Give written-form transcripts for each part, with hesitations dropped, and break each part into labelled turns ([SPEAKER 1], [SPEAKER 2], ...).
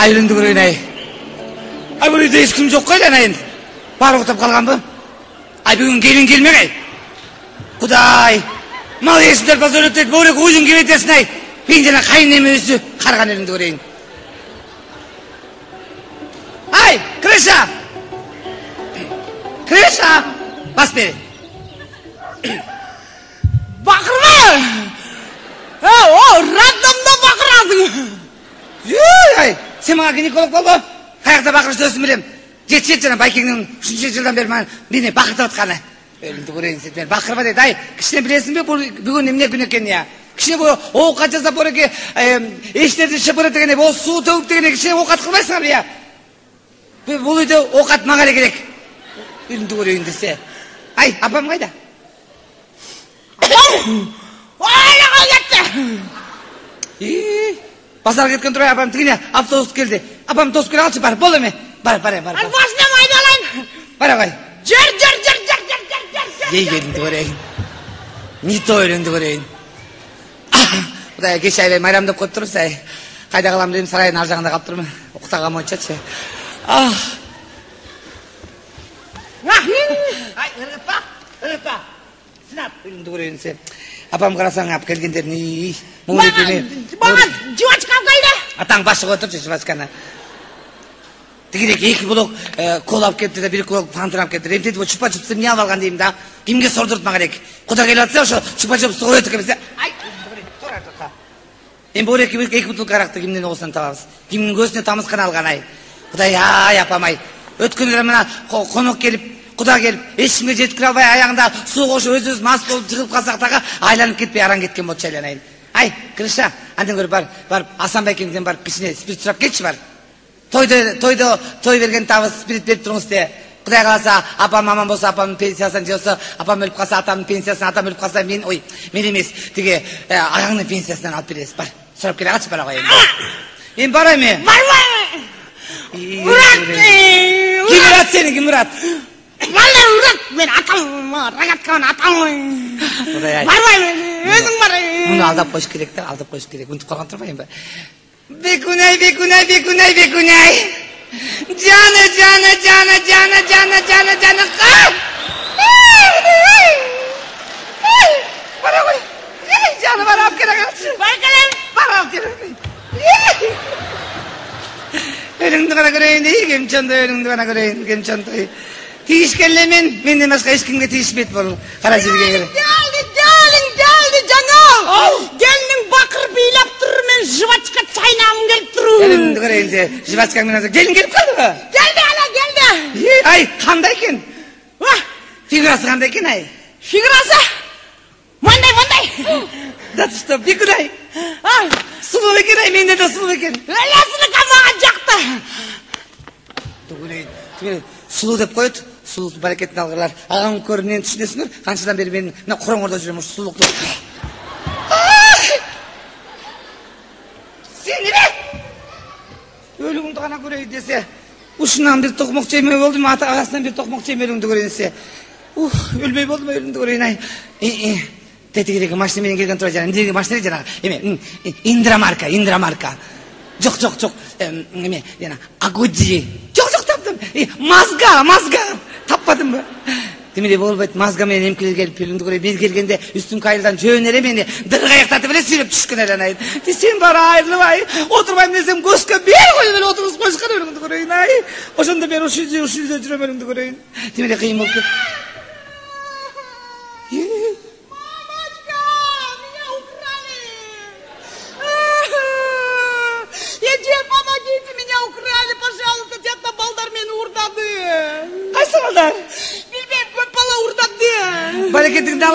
[SPEAKER 1] Ай өлімді көрейін ай. Ай бұл үйде ешкім жоқ қой айын. Барлық ұқтап қалған бұл. Ай бүгін келін келмек ай. Құдай. Мал есімдер базар өтеді. Бөрек өзің келетесін ай. Мен жана қайын неме өзі қарған өлімді көрейін. Ай, Крыша! Крыша! Бас бері.
[SPEAKER 2] Бақырма! Радамда бақырадың.
[SPEAKER 1] Ай, сен маған гинеколог бол ба? Қаяқта бақырышты өсін білем. Жетшет жана байкеңнің 3-ші жылдан бері мені бақыртып атқаны. Өлімді көрейін сен, бақырма дейді. Ай, кішіне білесің бе, бүгін немне күн екен я. Кішіне бұл оғат жазап бөреке ештерді шыпыры дегенде, бұл су төгіп дегенде кішіне оғат қылмайсыңар я. Бұл үйде оғат мағары керек. Өлімді көрейін десе. Ай, апам қайда?
[SPEAKER 2] Айлаға кетті.
[SPEAKER 1] Базарға кеткен тұрай, апам тігіне автобус келді. Апам тосып келе алшы, бар, бол еме. Бар.
[SPEAKER 2] Басынан айдалайын.
[SPEAKER 1] Бар ағай.
[SPEAKER 2] Жер.
[SPEAKER 1] Ей, өлімді көрейін. Не то өлімді көрейін. Құдай, кеш айлай майрамдап қойып тұрырсы, ай. Қайда қалам деймін, сарайын ар жағында қалып тұрмын. Ұқтаған мойыншатшы. Ай, ұрғытпа. Сынап, өлімді көрейін сен. Апам қарасаң ап келгендерін ей.
[SPEAKER 2] Маған жуачкам қайда?
[SPEAKER 1] Атаң башы қойып тұршы жуачканы. Тегерек екі блок кол алып кетті де, бір блок фантын алып кетті. Ремтеді, чупа-чупсы не алып алған деймін да. Кімге сордырды ма керек? Құда келі атса, ошо чупа-чупсы қойып кемесе. Ай, мен бұл екі бутылка арақты кімнен оғысынан табамыз. Кімнің көзіне тамызқан алған ай. Құдай, ай, апам ай. Өткендер мына қонақ келіп, құда келіп, ешкімге жеткіре албай аяғында су қошы өз мас болып жығылып қалсақ тағы айланып кетпей аран кеткен болды шайланайын. Ай, Крыша, анден көріп барып, Асан байкеңден барып кішіне спирт сұрап кетші бар. Той берген табыс спирит беріп тұрыңыз де. Құдай қаласа, апам аман болса, апамның пенсиясын жеосы, апам өліп қалса, атамның пенсиясын, атам өліп қалса, мен емес, теге ағаңның пенсиясынан алып бересіз, бар. Сұрап келе қатшы бар ағай. Мен бар әме?
[SPEAKER 2] Бармай! Ұрат!
[SPEAKER 1] Кім ұрат сені, кім ұрат?
[SPEAKER 2] Валда ұрат! Мен атам, рагаткаан атам. Бармай мен, өзің бар.
[SPEAKER 1] Мұны алдап қойш керек та, алдап қойш керек. Үntіп қалған тұрмайын ба? Бекунай. Жаны. Бара ғой. Жаны бар, ап келе қалшы.
[SPEAKER 2] Байкалем.
[SPEAKER 1] Бар, ап келе. Өліңді ғана көрейін дей, өліңді ғана көрейін, кемчонды. Тиішкенле менден басқа ешкімге тиішмет бұл қара жерге кері.
[SPEAKER 2] Gəldi жаңа. Gelinin bakır beylap durur, men жвачка çaynağım gelip durur.
[SPEAKER 1] Өліңді көрейін де, жвачкаңмен азыр. Келін келіп қалды ба?
[SPEAKER 2] Geldi.
[SPEAKER 1] Ай, қандай екен? Фигурасы қандай екен, ай?
[SPEAKER 2] Фигурасы? Мандай.
[SPEAKER 1] Да ты что, бекунай? Сұлу екен, ай, менде де сұлу екен.
[SPEAKER 2] Өлесіні қамаған жақты.
[SPEAKER 1] Түгілейін, сұлу деп қойды. Сұлу барекетін алғырлар. Ағам көрінен түсінесіңдер, қаншадан бері мен құран орда жүрем, ұшы сұлуқты. Сен не бе? Өлігіңді ғана көрейін десе, ұшынан бір тоқмақ жемей болды ма, ағасынан бір тоқмақ жемей өліңді көрейін десе. Өлмей болды ма өліңді көрейін, ай. Тетігерегі машинамен келген тұрай жаңа, індегі машина жаңа, Индрамарка. Жоқ, жаңа, Агуджи. Жоқ, таптым. Мазга. Таппадым ба? Демеде болбайды, мазга мен емкелер келіп өліңді көрейін. Мен келгенде үстім қайылдан жөнере мені дырғаяқтаты біле сүйреп түшкен әлен айын. Сен бар айырылып ай, отырмайым десем көзге бер қойып әлі отырғыз қойшқан өліңді көрейін ай. Ошында мен ұшыйды жүрем өліңді көрейін. Демеде қиын болып кет.
[SPEAKER 2] Помогите, меня украли, пожалуйста, где-то балдар мені ұрдады.
[SPEAKER 1] Қайсы балдар?
[SPEAKER 2] Білмеймін, көп бала ұрдады.
[SPEAKER 1] Балекетіңді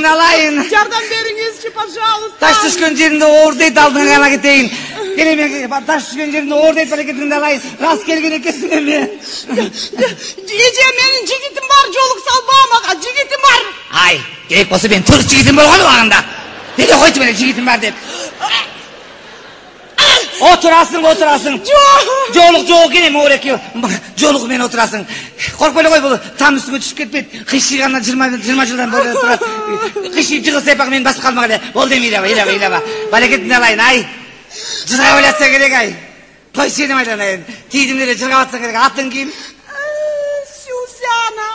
[SPEAKER 1] алайын.
[SPEAKER 2] Жардан беріңізші, пожалуйста.
[SPEAKER 1] Таш түшкен жерінде ордайды алдыңа ғана кетейін. Таш түшкен жерінде ордайды, балекетіңді алайын. Рас келген екесің мен.
[SPEAKER 2] Еже, менің жігітім бар, жолық салбамаға, жігітім бар.
[SPEAKER 1] Ай, керек болса мен түрік жігітім болған уағында. Неге қойты менің жігітім бар деп. Отырасың. Жолық келем өреке. Жолық мен отырасың. Қорқпайлы қой бұл там үстіңе түсіп кетпейді. Қишиғаннан 20 жылдан бөлі тұрады. Қиши жығы сепақ мен басып қалмаға де. Ол дем илаба. Балекетіңді алайын, ай. Жызға ойлатса керек, ай. Той сені майланайын. Тиydім деле жыргап атсаң керек. Атың ким?
[SPEAKER 2] Сюзанна.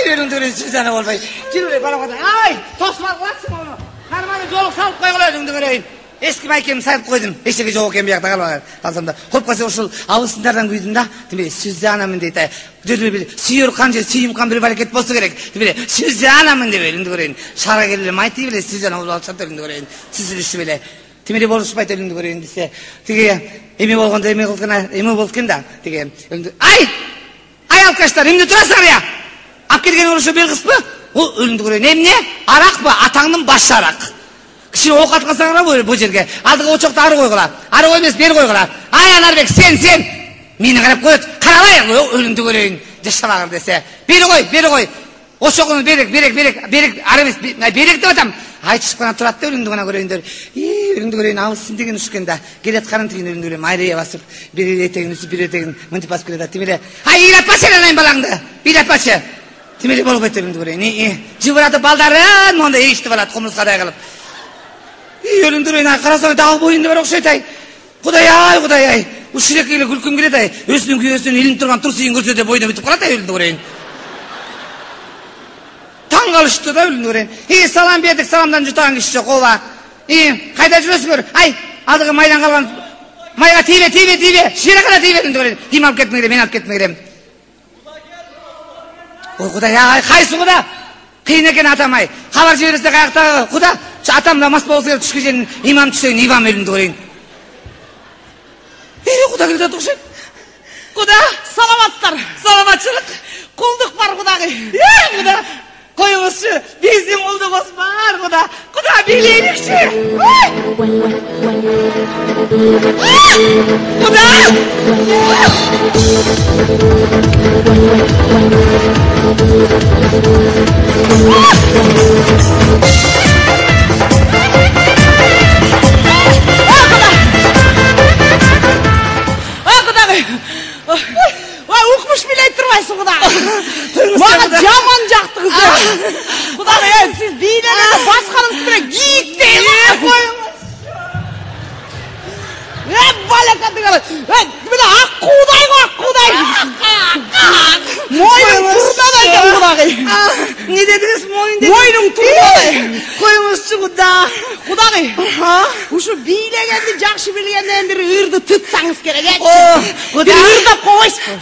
[SPEAKER 1] Өліңді көрейін Сюзанна болбай. Жүріп бара қойды. Ай, тосмар қылатсың оны. Қарманы жолық салып қойғыла өліңді көрейін. Eski maykemi sayıp koydum. Eşeki жоқ екен бияқта қалсамда. Қойып қойса ушул абысындардан күйдім да. Демеле Сюзанамын дейді. Жүріп сүйір қан же сүйім қан бір барекет болса керек. Демеле Сюзанамын деп өліңді көрейін. Шара келелем айты біле Сюзана болып алып өліңді көрейін. Сүзіліші біле. Темеле болышпайды өліңді көрейін десе. Теге эме болгондо эме болду экен да. Теге ай! Ай алкаштар, эмне турасыңар я? Ап келген ошо бел кызбы? Ол өліңді көрейін. Эмне? Арақ па? Атаңдын башы арақ. Кіші оқ атқансаңыра бұл жерге. Алдыға очоқты ары қойғыла. Ары қоймес, бері қойғыла. Ай, Анарбек, сен. Мені қарап қойды. Қарабай, өліңді көрейін. Жашалағыр десе. Бері қой. Очоғыны берек. Ары емес, берек деп атам. Ай, түшіп қана тұратты өліңді қана көрейіндер. Өліңді көрейін, ауысын деген үшкенде. Келет қарын теген өліңді көрейін. Айрия басып, бір етегін үсіп, бір етегін мүнтіп басып келеді. Темеле, ай, иратпашы еланайын балаңды. Иратпашы. Темеле болып өтті өліңді көрейін. Жыбыратып балдарын, онда ешті балады, құмырсқадай қылып. Өлімді өрейін, қарасаны дағы бойынды бар оқшайды ай. Құдай ай. Ұшырек келі күлкім келеді ай. Өсінің күйесінің елін тұрған тұрсыйын көрсете бойына бітіп қалады ай өлімді өрейін. Таң қалышты да өлімді өрейін. Салам бердік, саламдан жұтаған кіші жоқ, ола. Қайда жүресіңдер? Ай, алдығы майдан қалған. Майға тибе. Шире қана тибе өлімді өрейін. Дим алып кетмей керем, мен алып кетмей керем. Ой, құдай ай, қайсы құда? Қиын екен атамай. Хабар жібересте қаяқтағы құда. Атам намаз болса керек түске жерін имам түсейін, имам өлімді көрейін. Құда келді тұқшын. Құда,
[SPEAKER 2] Саламаттар.
[SPEAKER 1] Саламатшылық.
[SPEAKER 2] Құлдық бар құдағи.
[SPEAKER 1] Құда, қойыңызшы. Біздің құлдығыз бар құда. Құда, билейікші. Құда!
[SPEAKER 2] Оқмыш билей тұрмайсың құда. Маған жаман жақтыңызды. Құдағи, сіз билеріңді басқаныңыз біле гейік дейін. Балекаты қалай. Біле аққудай. Мойның тұрмадай екен құдағи.
[SPEAKER 1] Не дедіңіз мойын дедіңіз?
[SPEAKER 2] Мойның тұрмадай.
[SPEAKER 1] Қойыңызшы құда.
[SPEAKER 2] Құдағи, ұшы билегенді жақшы білгенден бір үрді тұтсаңыз керек.
[SPEAKER 1] Құда.
[SPEAKER 2] Бір үрдіп қойсың.